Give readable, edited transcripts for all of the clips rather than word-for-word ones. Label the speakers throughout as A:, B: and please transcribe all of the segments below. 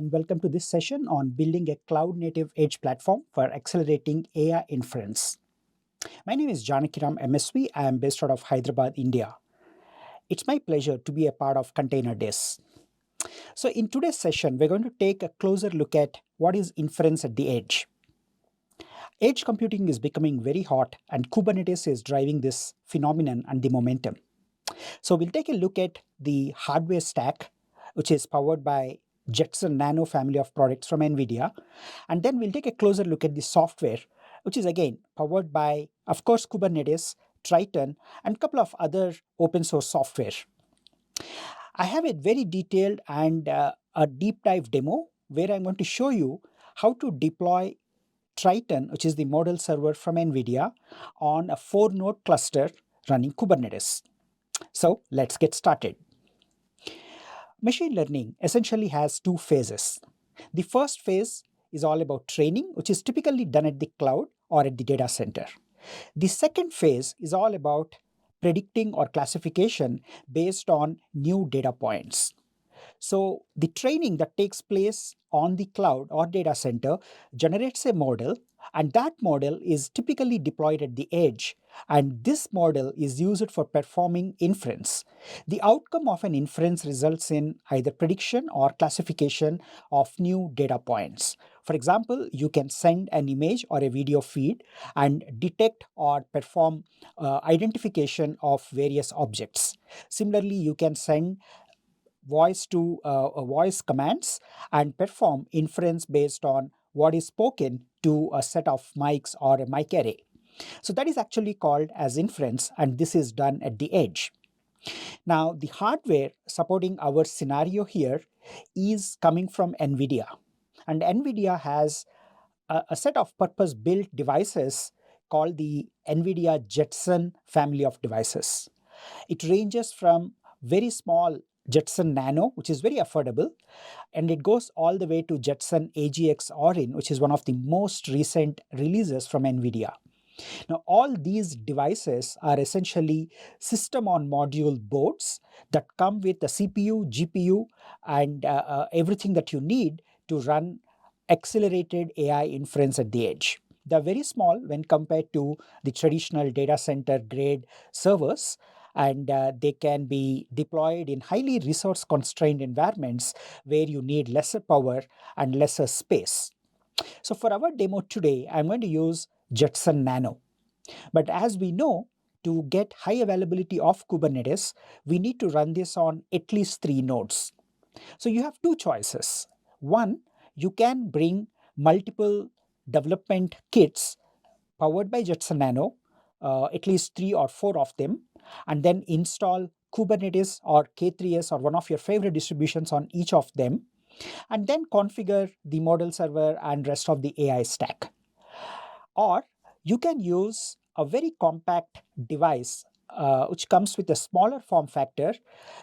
A: and welcome to this session on building a cloud-native edge platform for accelerating AI inference. My name is Janakiram, MSV. I am based out of Hyderabad, India. It's my pleasure to be a part of ContainerDays. So in today's session, we're going to take a closer look at what is inference at the edge. Edge computing is becoming very hot, and Kubernetes is driving this phenomenon and the momentum. So we'll take a look at the hardware stack, which is powered by Jetson Nano family of products from NVIDIA. And then we'll take a closer look at the software, which is again powered by, of course, Kubernetes, Triton, and a couple of other open source software. I have a very detailed and a deep dive demo where I'm going to show you how to deploy Triton, which is the model server from NVIDIA, on a 4-node cluster running Kubernetes. So let's get started. Machine learning essentially has two phases. The first phase is all about training, which is typically done at the cloud or at the data center. The second phase is all about predicting or classification based on new data points. So the training that takes place on the cloud or data center generates a model, and that model is typically deployed at the edge, and this model is used for performing inference. The outcome of an inference results in either prediction or classification of new data points. For example, you can send an image or a video feed and detect or perform identification of various objects. Similarly, you can send voice commands and perform inference based on what is spoken to a set of mics or a mic array. So that is actually called as inference, and this is done at the edge. Now, the hardware supporting our scenario here is coming from NVIDIA, and NVIDIA has a set of purpose-built devices called the NVIDIA Jetson family of devices. It ranges from very small Jetson Nano, which is very affordable, and it goes all the way to Jetson AGX Orin, which is one of the most recent releases from NVIDIA. Now, all these devices are essentially system on module boards that come with a CPU, GPU, and everything that you need to run accelerated AI inference at the edge. They're very small when compared to the traditional data center grade servers, and they can be deployed in highly resource constrained environments where you need lesser power and lesser space. So for our demo today, I'm going to use Jetson Nano. But as we know, to get high availability of Kubernetes, we need to run this on at least 3 nodes. So you have two choices. One, you can bring multiple development kits powered by Jetson Nano, at least 3 or 4 of them, and then install Kubernetes or K3s or one of your favorite distributions on each of them, and then configure the model server and rest of the AI stack. Or you can use a very compact device which comes with a smaller form factor,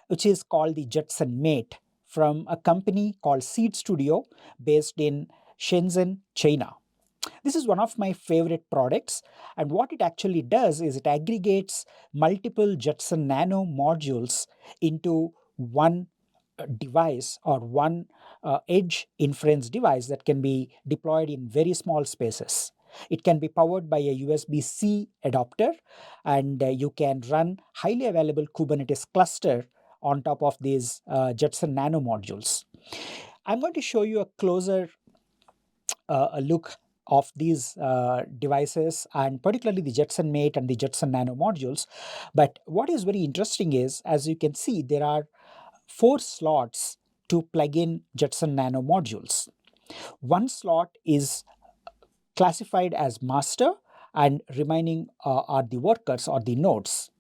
A: which is called the Jetson Mate from a company called Seed Studio based in Shenzhen, China. This is one of my favorite products, and what it actually does is it aggregates multiple Jetson Nano modules into one device or one edge inference device that can be deployed in very small spaces. It can be powered by a USB-C adapter, and you can run highly available Kubernetes cluster on top of these Jetson Nano modules. I'm going to show you a closer look of these devices, and particularly the Jetson Mate and the Jetson Nano modules. But what is very interesting is, as you can see, there are 4 slots to plug in Jetson Nano modules. One slot is classified as master, and remaining are the workers or the nodes.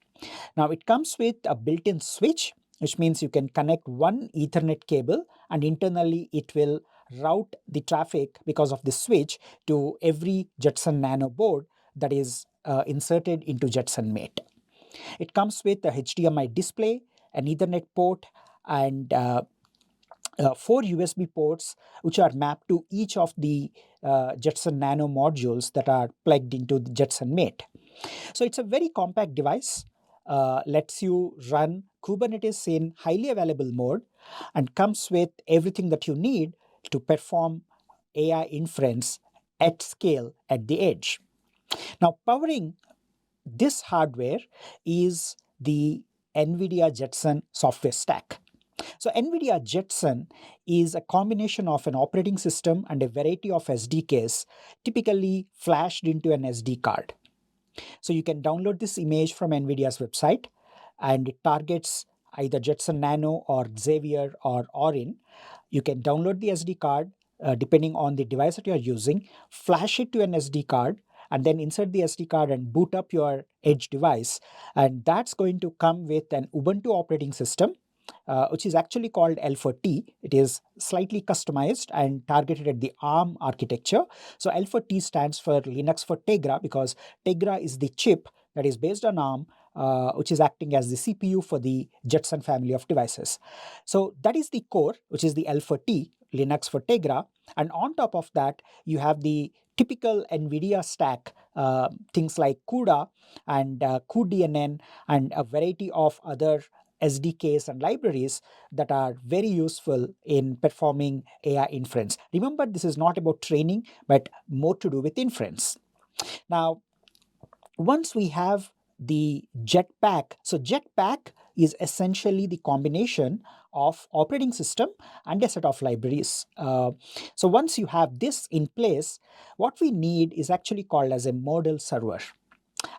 A: Now it comes with a built-in switch, which means you can connect one Ethernet cable, and internally it will route the traffic because of the switch to every Jetson Nano board that is inserted into Jetson Mate. It comes with a HDMI display, an Ethernet port, and 4 USB ports which are mapped to each of the Jetson Nano modules that are plugged into the Jetson Mate. So it's a very compact device, lets you run Kubernetes in highly available mode, and comes with everything that you need to perform AI inference at scale at the edge. Now, powering this hardware is the NVIDIA Jetson software stack. So, NVIDIA Jetson is a combination of an operating system and a variety of SDKs, typically flashed into an SD card. So, you can download this image from NVIDIA's website, and it targets either Jetson Nano or Xavier or Orin. You can download the SD card depending on the device that you're using, flash it to an SD card, and then insert the SD card and boot up your edge device. And that's going to come with an Ubuntu operating system, which is actually called L4T. It is slightly customized and targeted at the ARM architecture. So L4T stands for Linux for Tegra, because Tegra is the chip that is based on ARM, which is acting as the CPU for the Jetson family of devices. So that is the core, which is the L4T, Linux for Tegra. And on top of that, you have the typical NVIDIA stack, things like CUDA and cuDNN and a variety of other SDKs and libraries that are very useful in performing AI inference. Remember, this is not about training, but more to do with inference. Now, once we have the Jetpack, so Jetpack is essentially the combination of operating system and a set of libraries. So once you have this in place, what we need is actually called as a model server.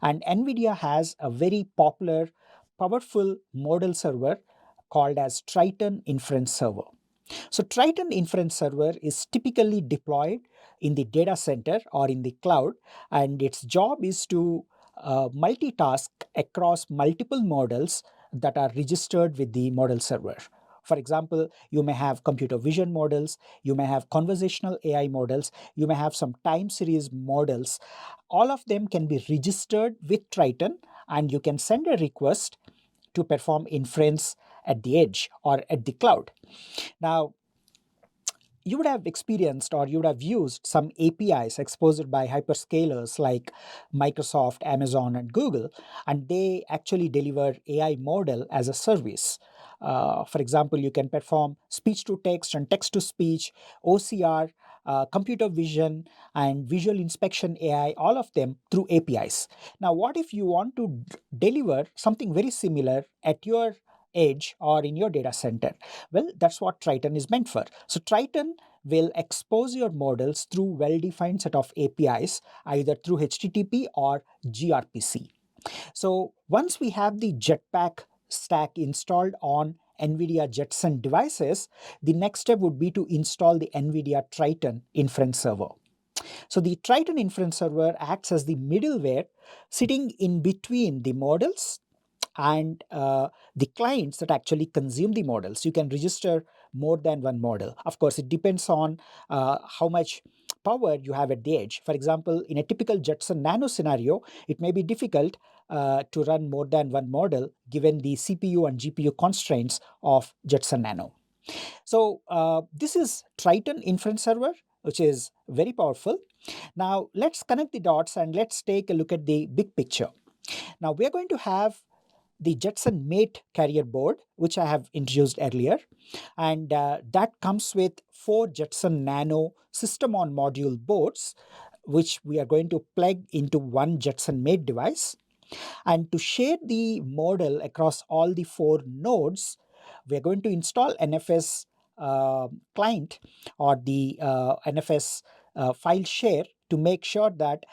A: And NVIDIA has a very popular, powerful model server called as Triton Inference Server. So Triton Inference Server is typically deployed in the data center or in the cloud, and its job is to multitask across multiple models that are registered with the model server. For example, you may have computer vision models, you may have conversational AI models, you may have some time series models. All of them can be registered with Triton, and you can send a request to perform inference at the edge or at the cloud. Now, you would have experienced or you would have used some APIs exposed by hyperscalers like Microsoft, Amazon, and Google, and they actually deliver AI model as a service. For example, you can perform speech to text and text to speech, OCR, computer vision, and visual inspection AI, all of them through APIs. Now, what if you want to deliver something very similar at your edge or in your data center? Well, that's what Triton is meant for. So Triton will expose your models through well-defined set of APIs, either through HTTP or gRPC. So once we have the Jetpack stack installed on NVIDIA Jetson devices, the next step would be to install the NVIDIA Triton Inference Server. So the Triton Inference Server acts as the middleware sitting in between the models and the clients that actually consume the models. You can register more than one model. Of course, it depends on how much power you have at the edge. For example, in a typical Jetson Nano scenario, it may be difficult to run more than one model given the CPU and GPU constraints of Jetson Nano. So this is Triton Inference Server, which is very powerful. Now let's connect the dots and let's take a look at the big picture. Now we are going to have the Jetson Mate carrier board, which I have introduced earlier. And that comes with 4 Jetson Nano system on module boards, which we are going to plug into one Jetson Mate device. And to share the model across all the 4 nodes, we are going to install NFS client or the NFS file share to make sure that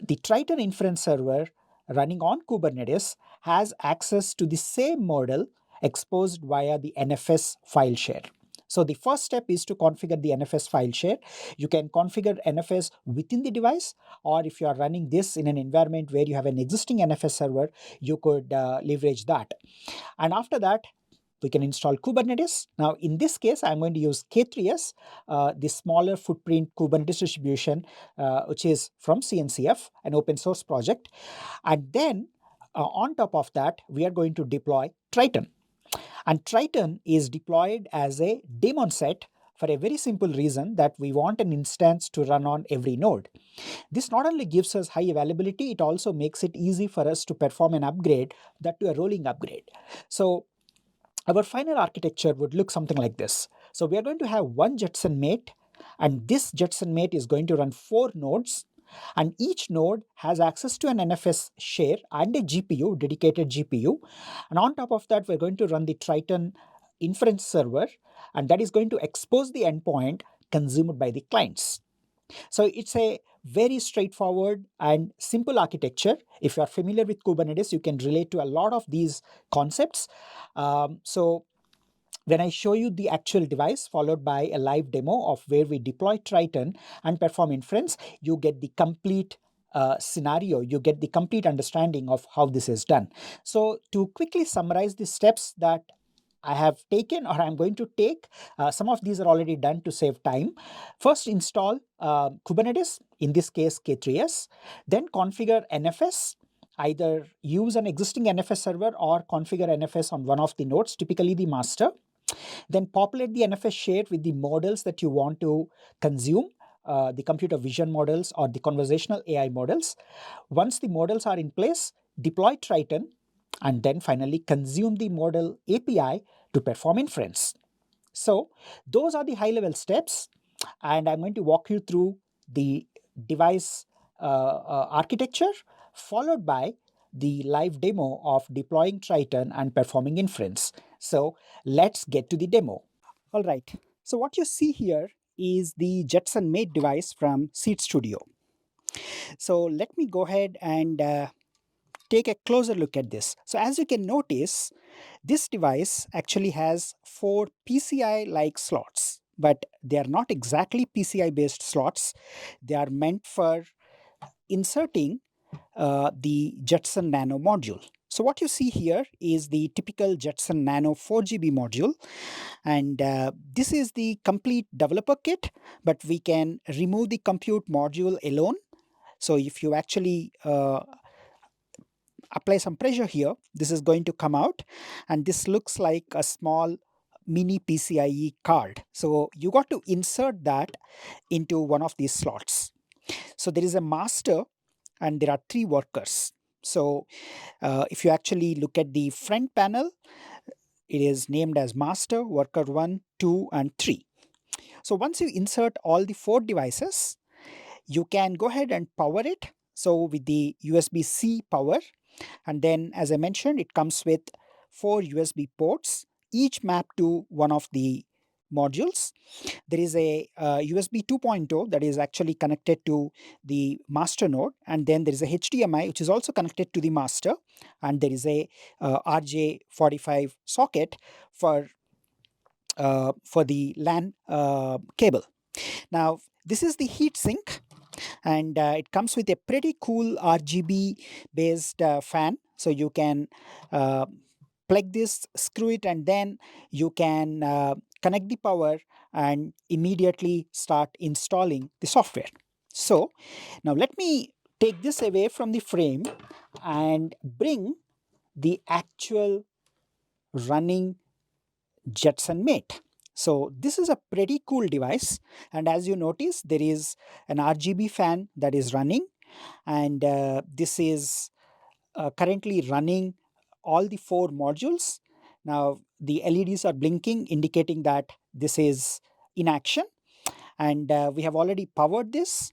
A: the Triton Inference Server running on Kubernetes has access to the same model exposed via the NFS file share. So the first step is to configure the NFS file share. You can configure NFS within the device, or if you are running this in an environment where you have an existing NFS server, you could leverage that. And after that, we can install Kubernetes. Now, in this case, I'm going to use K3s, the smaller footprint Kubernetes distribution, which is from CNCF, an open source project. And then on top of that, we are going to deploy Triton. And Triton is deployed as a daemon set for a very simple reason that we want an instance to run on every node. This not only gives us high availability, it also makes it easy for us to perform an upgrade, that to a rolling upgrade. So our final architecture would look something like this. So we are going to have one Jetson mate, and this Jetson mate is going to run 4 nodes, and each node has access to an NFS share and a GPU, dedicated GPU. And on top of that, we're going to run the Triton inference server, and that is going to expose the endpoint consumed by the clients. So it's a very straightforward and simple architecture. If you are familiar with Kubernetes, you can relate to a lot of these concepts. So when I show you the actual device followed by a live demo of where we deploy Triton and perform inference, you get the complete scenario, you get the complete understanding of how this is done. So to quickly summarize the steps that I have taken or I'm going to take, some of these are already done to save time. First, install Kubernetes, in this case K3s, then configure NFS. Either use an existing NFS server or configure NFS on one of the nodes, typically the master. Then populate the NFS share with the models that you want to consume, the computer vision models or the conversational AI models. Once the models are in place, deploy Triton, and then finally consume the model API to perform inference. So those are the high-level steps, and I'm going to walk you through the device architecture, followed by the live demo of deploying Triton and performing inference. So let's get to the demo. All right. So what you see here is the Jetson Mate device from Seed Studio. So let me go ahead and take a closer look at this. So as you can notice, this device actually has 4 PCI-like slots, but they are not exactly PCI-based slots. They are meant for inserting the Jetson Nano module. So what you see here is the typical Jetson Nano 4GB module, and this is the complete developer kit, but we can remove the compute module alone. So if you actually apply some pressure here, this is going to come out, and this looks like a small mini PCIe card. So you got to insert that into one of these slots. So there is a master and there are 3 workers. So if you actually look at the front panel, it is named as master, worker 1, 2, and 3. So once you insert all the 4 devices, you can go ahead and power it. So with the USB-C power, and then as I mentioned, it comes with 4 USB ports, each mapped to one of the modules. There is a USB 2.0 that is actually connected to the master node, and then there is a HDMI which is also connected to the master, and there is a RJ45 socket for the LAN cable. Now this is the heatsink, and it comes with a pretty cool RGB based fan. So you can plug this, screw it, and then you can connect the power and immediately start installing the software. So now let me take this away from the frame and bring the actual running Jetson Mate. So this is a pretty cool device, and as you notice, there is an RGB fan that is running, and this is currently running all the 4 modules. Now the LEDs are blinking, indicating that this is in action, and we have already powered this.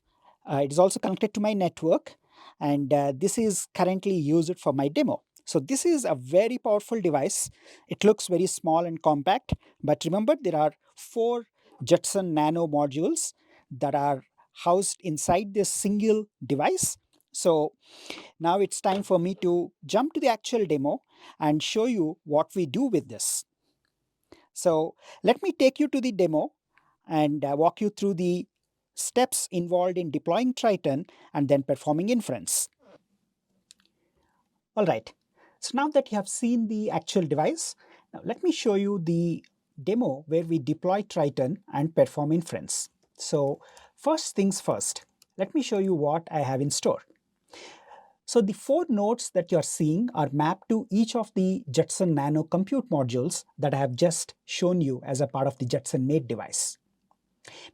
A: It is also connected to my network, and this is currently used for my demo. So this is a very powerful device. It looks very small and compact, but remember, there are 4 Jetson Nano modules that are housed inside this single device. So now it's time for me to jump to the actual demo and show you what we do with this. So let me take you to the demo and walk you through the steps involved in deploying Triton and then performing inference. All right. So now that you have seen the actual device, now let me show you the demo where we deploy Triton and perform inference. So first things first, let me show you what I have in store. So the 4 nodes that you're seeing are mapped to each of the Jetson Nano compute modules that I have just shown you as a part of the Jetson Mate device.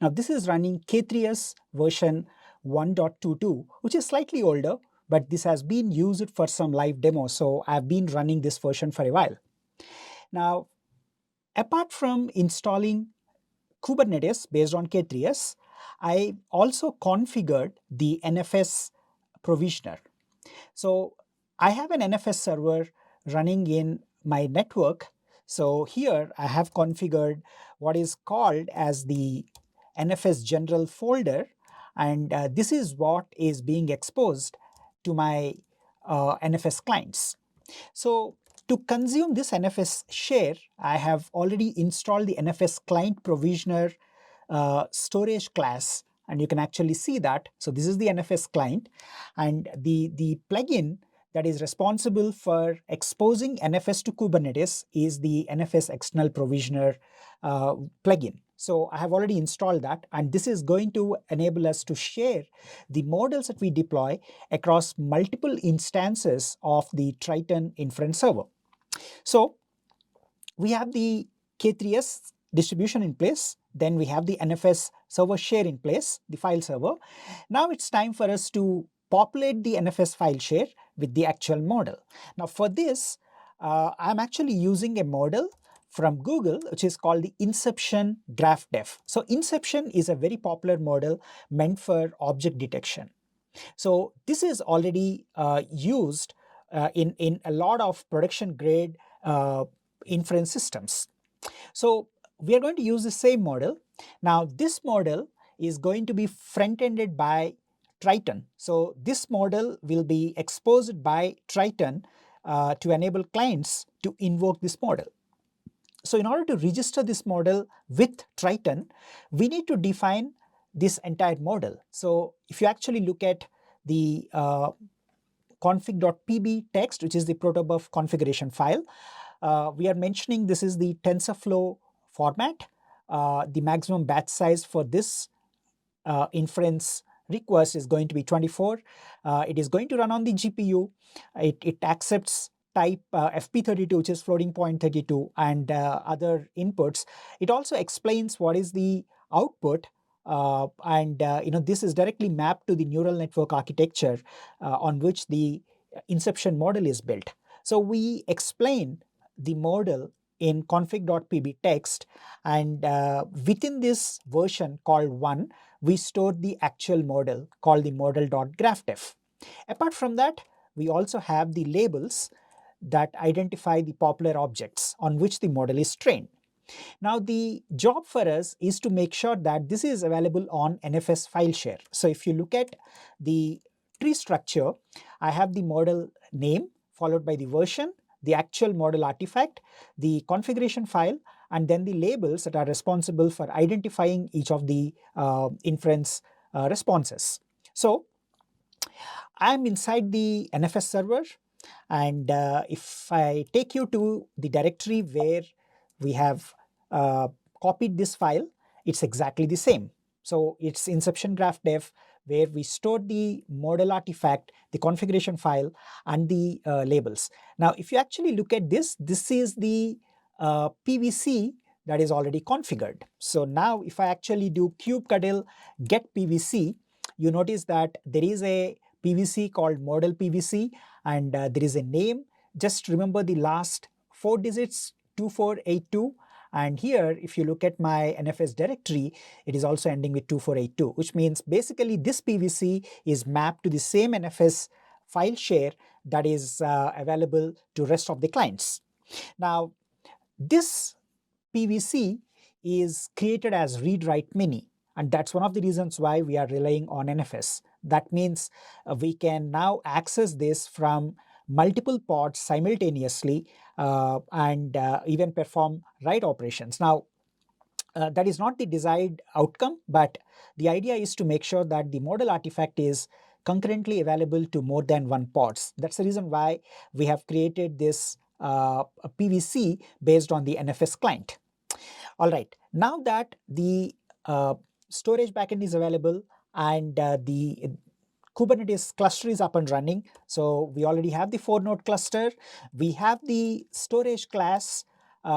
A: Now this is running K3s version 1.22, which is slightly older, but this has been used for some live demos, so I've been running this version for a while. Now, apart from installing Kubernetes based on K3s, I also configured the NFS provisioner. So I have an NFS server running in my network. So here I have configured what is called as the NFS general folder, and this is what is being exposed to my NFS clients. So to consume this NFS share, I have already installed the NFS client provisioner storage class, and you can actually see that. So this is the NFS client, and the plugin that is responsible for exposing NFS to Kubernetes is the NFS external provisioner plugin. So I have already installed that, and this is going to enable us to share the models that we deploy across multiple instances of the Triton inference server. So we have the K3s distribution in place. Then we have the NFS server share in place, the file server. Now it's time for us to populate the NFS file share with the actual model. Now for this, I'm actually using a model from Google, which is called the Inception Graph Def. So Inception is a very popular model meant for object detection. So this is already used in a lot of production grade inference systems. So we are going to use the same model. Now this model is going to be front-ended by Triton. So this model will be exposed by Triton to enable clients to invoke this model. So in order to register this model with Triton, we need to define this entire model. So if you actually look at the config.pb text, which is the protobuf configuration file, we are mentioning this is the TensorFlow format. The maximum batch size for this inference request is going to be 24. It is going to run on the GPU. It accepts type FP32, which is floating point 32, and other inputs. It also explains what is the output, and this is directly mapped to the neural network architecture on which the Inception model is built. So we explain the model in config.pb text, and within this version called 1, we stored the actual model called the model.graphdef. Apart from that, we also have the labels that identify the popular objects on which the model is trained. Now the job for us is to make sure that this is available on NFS file share. So if you look at the tree structure, I have the model name followed by the version, the actual model artifact, the configuration file, and then the labels that are responsible for identifying each of the inference responses. So I'm inside the NFS server, and if I take you to the directory where we have copied this file, it's exactly the same. So it's Inception Graph Def, where we stored the model artifact, the configuration file, and the labels. Now, if you actually look at this, this is the PVC that is already configured. So now if I actually do kubectl get PVC, you notice that there is a PVC called model PVC, and there is a name. Just remember the last 4 digits, 2482. And here, if you look at my NFS directory, it is also ending with 2482, which means basically this PVC is mapped to the same NFS file share that is available to rest of the clients. Now, this PVC is created as read-write mini, and that's one of the reasons why we are relying on NFS. That means we can now access this from multiple pods simultaneously and even perform write operations. Now, that is not the desired outcome, but the idea is to make sure that the model artifact is concurrently available to more than one pods. That's the reason why we have created this PVC based on the NFS client. All right, now that the storage backend is available and the Kubernetes cluster is up and running, so we already have the 4-node cluster, we have the storage class,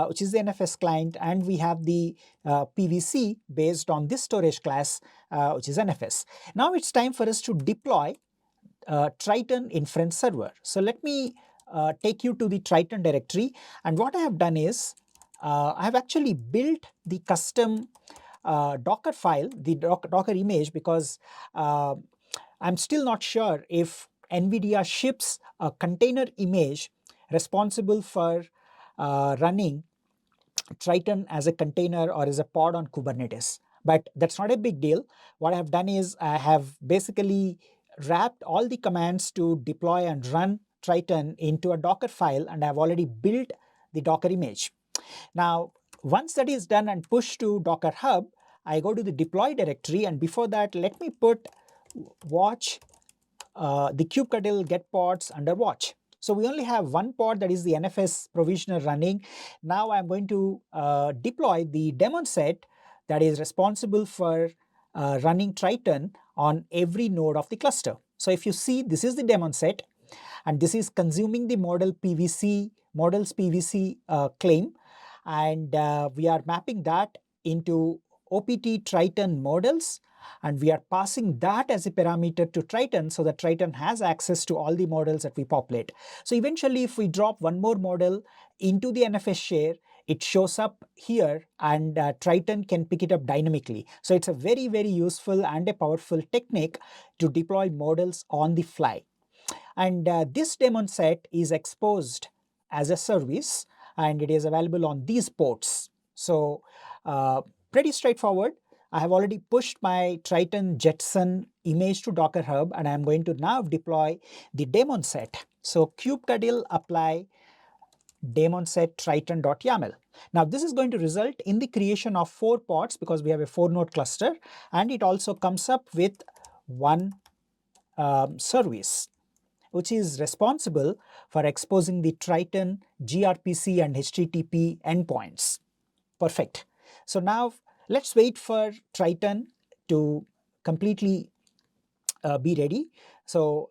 A: which is the NFS client, and we have the PVC based on this storage class, which is NFS. Now it's time for us to deploy Triton inference server. So let me take you to the Triton directory, and what I have done is I have actually built the custom Docker file, the Docker image, because I'm still not sure if NVIDIA ships a container image responsible for running Triton as a container or as a pod on Kubernetes. But that's not a big deal. What I have done is I have basically wrapped all the commands to deploy and run Triton into a Docker file, and I've already built the Docker image. Now, once that is done and pushed to Docker Hub, I go to the deploy directory, and before that, let me put watch the kubectl get pods under watch. So we only have one pod, that is the NFS provisioner running. Now I'm going to deploy the daemon set that is responsible for running Triton on every node of the cluster. So if you see, this is the daemon set, and this is consuming the models PVC claim, and we are mapping that into OPT Triton models, and we are passing that as a parameter to Triton so that Triton has access to all the models that we populate. So eventually, if we drop one more model into the NFS share, it shows up here, and Triton can pick it up dynamically. So it's a very, very useful and a powerful technique to deploy models on the fly. And this daemon set is exposed as a service, and it is available on these ports. So pretty straightforward. I have already pushed my Triton Jetson image to Docker Hub, and I'm going to now deploy the daemon set. So kubectl apply daemon set triton.yaml. Now this is going to result in the creation of 4 pods because we have a 4-node cluster, and it also comes up with one service which is responsible for exposing the Triton gRPC and HTTP endpoints. Perfect. So now let's wait for Triton to completely be ready. So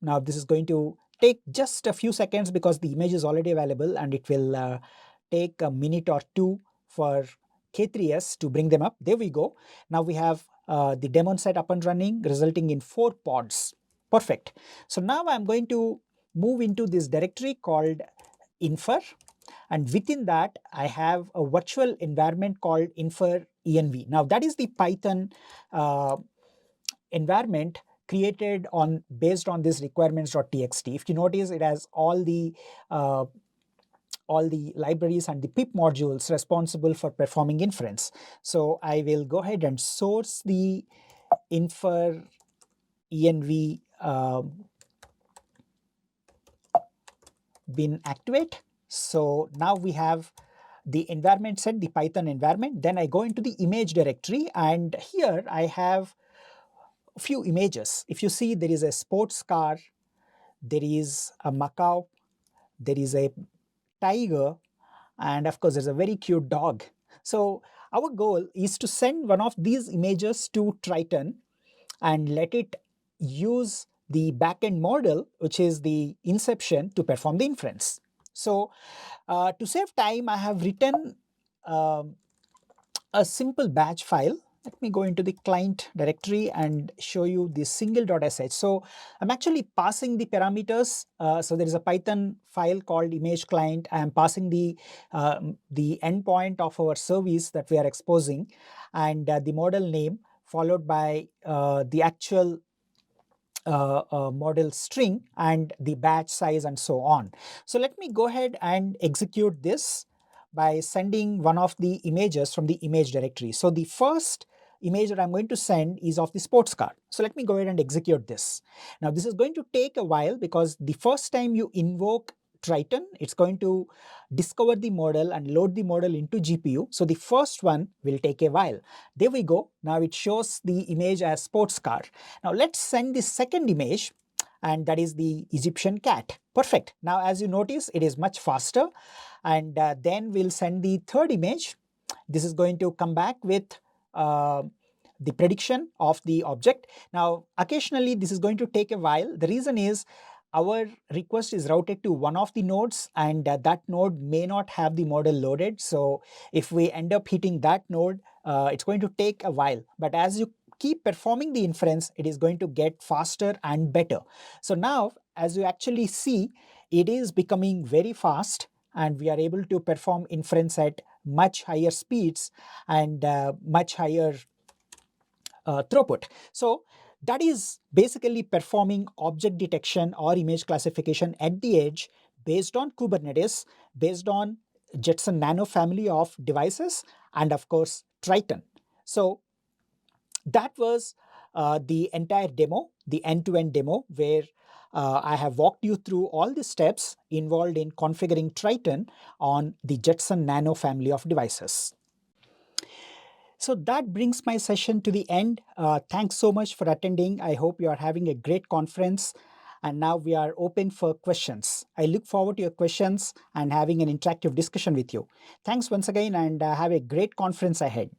A: now this is going to take just a few seconds because the image is already available, and it will take a minute or two for K3s to bring them up. There we go. Now we have the daemon set up and running, resulting in 4 pods. Perfect. So now I'm going to move into this directory called Infer, and within that I have a virtual environment called Infer env. Now that is the Python environment created based on this requirements.txt. If you notice, it has all the libraries and the pip modules responsible for performing inference. So I will go ahead and source the Infer env bin activate. So now we have the environment set, the Python environment. Then I go into the image directory, and here I have a few images. If you see, there is a sports car, there is a macaw, there is a tiger, and of course there's a very cute dog. So our goal is to send one of these images to Triton and let it use the backend model, which is the inception, to perform the inference. So to save time, I have written a simple batch file. Let me go into the client directory and show you the single.sh. So I'm actually passing the parameters. So there is a Python file called image client. I am passing the endpoint of our service that we are exposing, and the model name followed by the actual model string and the batch size and so on. So let me go ahead and execute this by sending one of the images from the image directory. So the first image that I'm going to send is of the sports car. So let me go ahead and execute this. Now this is going to take a while because the first time you invoke Triton, it's going to discover the model and load the model into GPU. So the first one will take a while. There we go. Now it shows the image as sports car. Now let's send the second image, and that is the Egyptian cat. Perfect. Now as you notice, it is much faster. And then we'll send the third image. This is going to come back with the prediction of the object. Now occasionally this is going to take a while. The reason is our request is routed to one of the nodes, and that node may not have the model loaded. So if we end up hitting that node, it's going to take a while. But as you keep performing the inference, it is going to get faster and better. So now, as you actually see, it is becoming very fast, and we are able to perform inference at much higher speeds and much higher throughput. So that is basically performing object detection or image classification at the edge based on Kubernetes, based on Jetson Nano family of devices, and of course, Triton. So that was the entire demo, the end-to-end demo, where I have walked you through all the steps involved in configuring Triton on the Jetson Nano family of devices. So that brings my session to the end. Thanks so much for attending. I hope you are having a great conference. And now we are open for questions. I look forward to your questions and having an interactive discussion with you. Thanks once again, and have a great conference ahead.